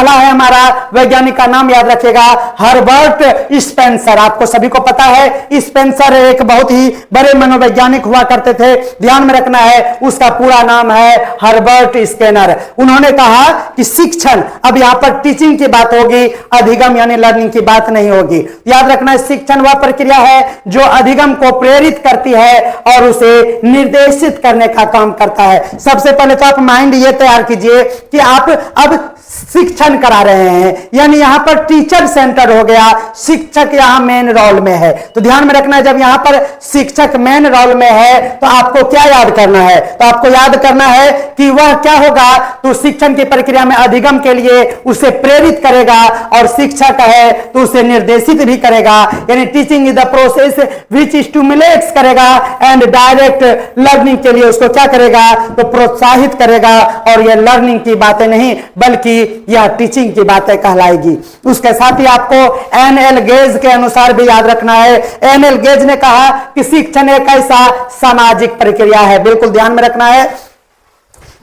पहला है हमारा वैज्ञानिक का नाम याद रखिएगा, हर्बर्ट स्पेंसर। आपको सभी को पता है स्पेंसर एक बहुत ही बड़े मनोवैज्ञानिक हुआ करते थे, ध्यान में रखना है उसका पूरा नाम है हर्बर्ट स्केनर। उन्होंने कहा कि शिक्षण, अब यहां पर टीचिंग की बात होगी, अधिगम यानी लर्निंग की बात नहीं होगी। याद रखना है शिक्षण वह प्रक्रिया है जो अधिगम को प्रेरित करती है और उसे निर्देशित करने का काम करता है। सबसे पहले तो आप माइंड ये तैयार कीजिए कि आप अब शिक्षण करा रहे हैं, यानी यहां पर टीचर सेंटर हो गया, शिक्षक यहां मेन रोल में है। तो ध्यान में रखना है जब यहां पर शिक्षक मेन रोल में है तो आपको क्या याद करना है, तो आपको याद करना है कि वह क्या होगा, तो शिक्षण की प्रक्रिया में अधिगम के लिए उसे प्रेरित करेगा और शिक्षक है तो उसे निर्देशित भी करेगा, यानी teaching is the process which stimulates करेगा एंड डायरेक्ट लर्निंग के लिए उसको क्या करेगा, तो प्रोत्साहित करेगा। और यह लर्निंग की बातें नहीं बल्कि यह टीचिंग की बातें कहलाएगी। उसके साथ ही आपको एन.एल. गेज के अनुसार भी याद रखना है। एन.एल. गेज ने कहा कि शिक्षण एक ऐसा सामाजिक प्रक्रिया है, बिल्कुल ध्यान में रखना है,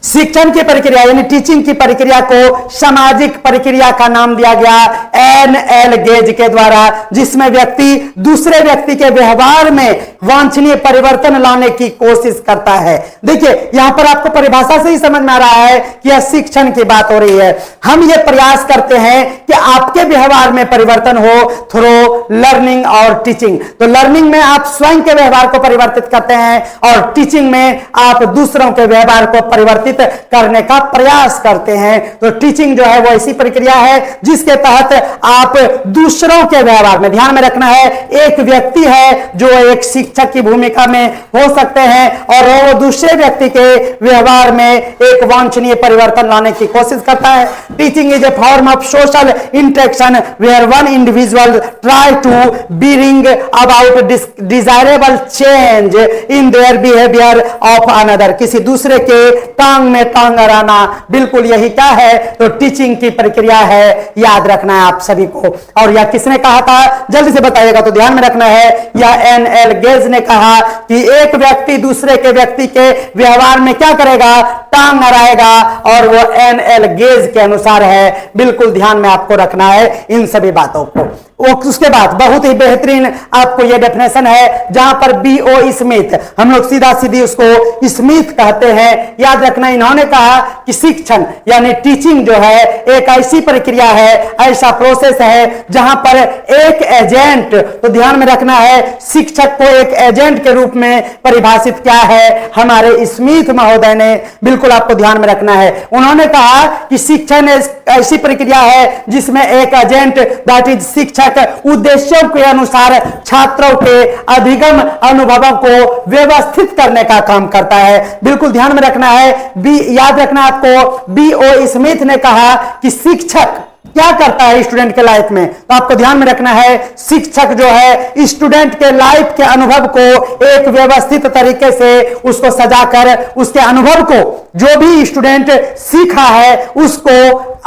शिक्षण की प्रक्रिया यानी टीचिंग की प्रक्रिया को सामाजिक प्रक्रिया का नाम दिया गया एन.एल. गेज के द्वारा, जिसमें व्यक्ति दूसरे व्यक्ति के व्यवहार में वांछनीय परिवर्तन लाने की कोशिश करता है। देखिए यहां पर आपको परिभाषा से ही समझ में आ रहा है कि यह शिक्षण की बात हो रही है। हम ये प्रयास करते हैं कि आपके व्यवहार में परिवर्तन हो थ्रू लर्निंग और टीचिंग। तो लर्निंग में आप स्वयं के व्यवहार को परिवर्तित करते हैं और टीचिंग में आप दूसरों के व्यवहार को परिवर्तित करने का प्रयास करते हैं। तो टीचिंग जो है वो ऐसी प्रक्रिया है जिसके तहत आप दूसरों के व्यवहार में, ध्यान में रखना है, एक व्यक्ति है जो एक शिक्षक की भूमिका में हो सकते हैं और वो दूसरे व्यक्ति के व्यवहार में एक वांछनीय परिवर्तन लाने की कोशिश करता है। Teaching is a form of social interaction where one individual try to bring about desirable change in their behaviour of another. किसी दूसरे के टांग में टांग अड़ाना, बिल्कुल यही क्या है, तो टीचिंग की प्रक्रिया है, याद रखना है आप सभी को। और यह किसने कहा था, जल्दी से बताइएगा, तो ध्यान में रखना है यह एन.एल. गेज ने कहा कि एक व्यक्ति दूसरे के व्यक्ति के व्यवहार में क्या करेगा, टांग अड़ाएगा, और वो एन.एल. गेज के अनुसार है। बिल्कुल ध्यान में आपको रखना है इन सभी बातों को। उसके बाद बहुत ही बेहतरीन आपको यह डेफिनेशन है जहां पर B.O. स्मिथ, हम लोग सीधा सीधी उसको स्मिथ कहते हैं, याद रखना। इन्होंने कहा कि शिक्षण यानी टीचिंग जो है एक ऐसी प्रक्रिया है, ऐसा प्रोसेस है जहां पर एक एजेंट, तो ध्यान में रखना है शिक्षक को एक एजेंट के रूप में परिभाषित किया है हमारे स्मिथ महोदय ने, बिल्कुल आपको ध्यान में रखना है। उन्होंने कहा कि शिक्षण ऐसी प्रक्रिया है जिसमें एक एजेंट दैट इज शिक्षक उद्देश्यों के अनुसार छात्रों के अधिगम अनुभवों को व्यवस्थित करने का काम करता है। बिल्कुल ध्यान में रखना है, याद रखना आपको, B.O. स्मिथ ने कहा कि शिक्षक क्या करता है स्टूडेंट के लाइफ में, तो आपको ध्यान में रखना है शिक्षक जो है स्टूडेंट के लाइफ के अनुभव को एक व्यवस्थित तरीके से उसको सजाकर उसके अनुभव को, जो भी स्टूडेंट सीखा है उसको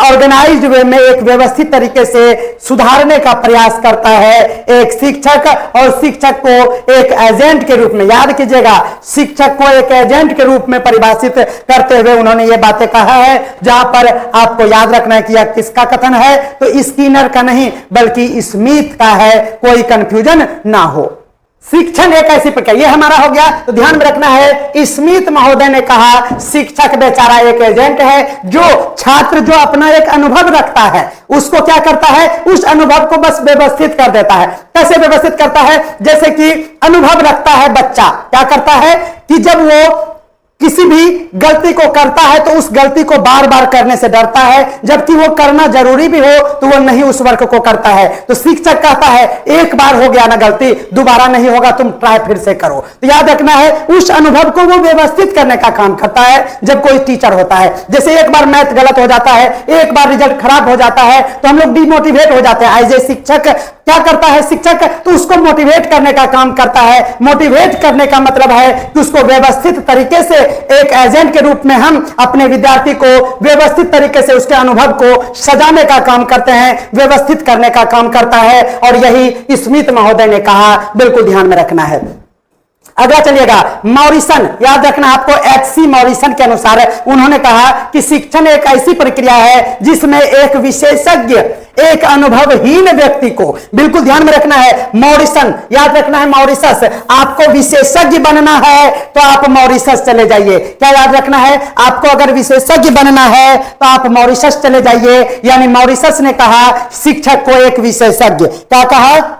ऑर्गेनाइज्ड वे में एक व्यवस्थित तरीके से सुधारने का प्रयास करता है एक शिक्षक। और शिक्षक को एक एजेंट के रूप में, याद कीजिएगा, शिक्षक को एक एजेंट के रूप में परिभाषित करते हुए उन्होंने ये बातें कहा है, जहां पर आपको याद रखना है कि यह किसका कथन है, तो स्किनर का नहीं बल्कि स्मिथ का है, कोई कंफ्यूजन ना हो। शिक्षण एक ऐसी प्रक्रिया, ये हमारा हो गया, तो ध्यान में रखना है स्मिथ महोदय ने कहा शिक्षक बेचारा एक एजेंट है जो छात्र जो अपना एक अनुभव रखता है उसको क्या करता है, उस अनुभव को बस व्यवस्थित कर देता है। कैसे व्यवस्थित करता है, जैसे कि अनुभव रखता है बच्चा, क्या करता है कि जब वो किसी भी गलती को करता है तो उस गलती को बार बार करने से डरता है, जबकि वो करना जरूरी भी हो तो वो नहीं उस वर्क को करता है। तो शिक्षक कहता है एक बार हो गया ना गलती, दोबारा नहीं होगा, तुम ट्राई फिर से करो। तो याद रखना है उस अनुभव को वो व्यवस्थित करने का काम करता है जब कोई टीचर होता है। जैसे एक बार मैथ गलत हो जाता है, एक बार रिजल्ट खराब हो जाता है तो हम लोग डिमोटिवेट हो जाते हैं। एज ए शिक्षक क्या करता है शिक्षक, तो उसको मोटिवेट करने का काम करता है। मोटिवेट करने का मतलब है कि उसको व्यवस्थित तरीके से एक एजेंट के रूप में हम अपने विद्यार्थी को व्यवस्थित तरीके से उसके अनुभव को सजाने का काम करते हैं, व्यवस्थित करने का काम करता है। और यही स्मिथ महोदय ने कहा, बिल्कुल ध्यान में रखना है। अगला चलिएगा मॉरिसन, याद रखना आपको एचसी मॉरिसन के अनुसार उन्होंने कहा कि शिक्षण एक ऐसी प्रक्रिया है जिसमें एक विशेषज्ञ एक अनुभवहीन व्यक्ति को, बिल्कुल ध्यान में रखना है, मॉरिसन याद रखना है, मॉरिशस, आपको विशेषज्ञ बनना है तो आप मॉरिशस चले जाइए। क्या याद रखना है? आपको अगर विशेषज्ञ बनना है तो आप मॉरिशस चले जाइए। यानी मॉरिशस ने कहा शिक्षक को एक विशेषज्ञ, क्या कहा?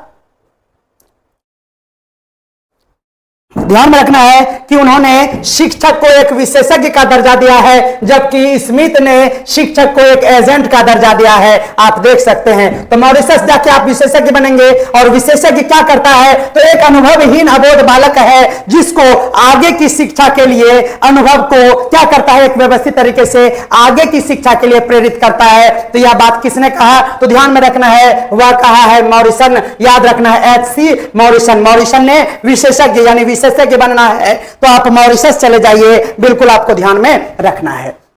ध्यान में रखना है कि उन्होंने शिक्षक को एक विशेषज्ञ का दर्जा दिया है, जबकि स्मिथ ने शिक्षक को एक एजेंट का दर्जा दिया है। आप देख सकते हैं। तो मॉरिशस जाके आप विशेषज्ञ बनेंगे, और विशेषज्ञ क्या करता है? तो एक अनुभवहीन अबोध बालक है जिसको आगे की शिक्षा के लिए अनुभव को क्या करता है? एक व्यवस्थित तरीके से आगे की शिक्षा के लिए प्रेरित करता है। तो यह बात किसने कहा? तो ध्यान में रखना है, वह कहा है मॉरिसन। याद रखना है एचसी मॉरिसन। मॉरिसन ने विशेषज्ञ यानी विशेषज्ञ बनना है तो आप मॉरिशस चले जाइए, बिल्कुल आपको ध्यान में रखना है।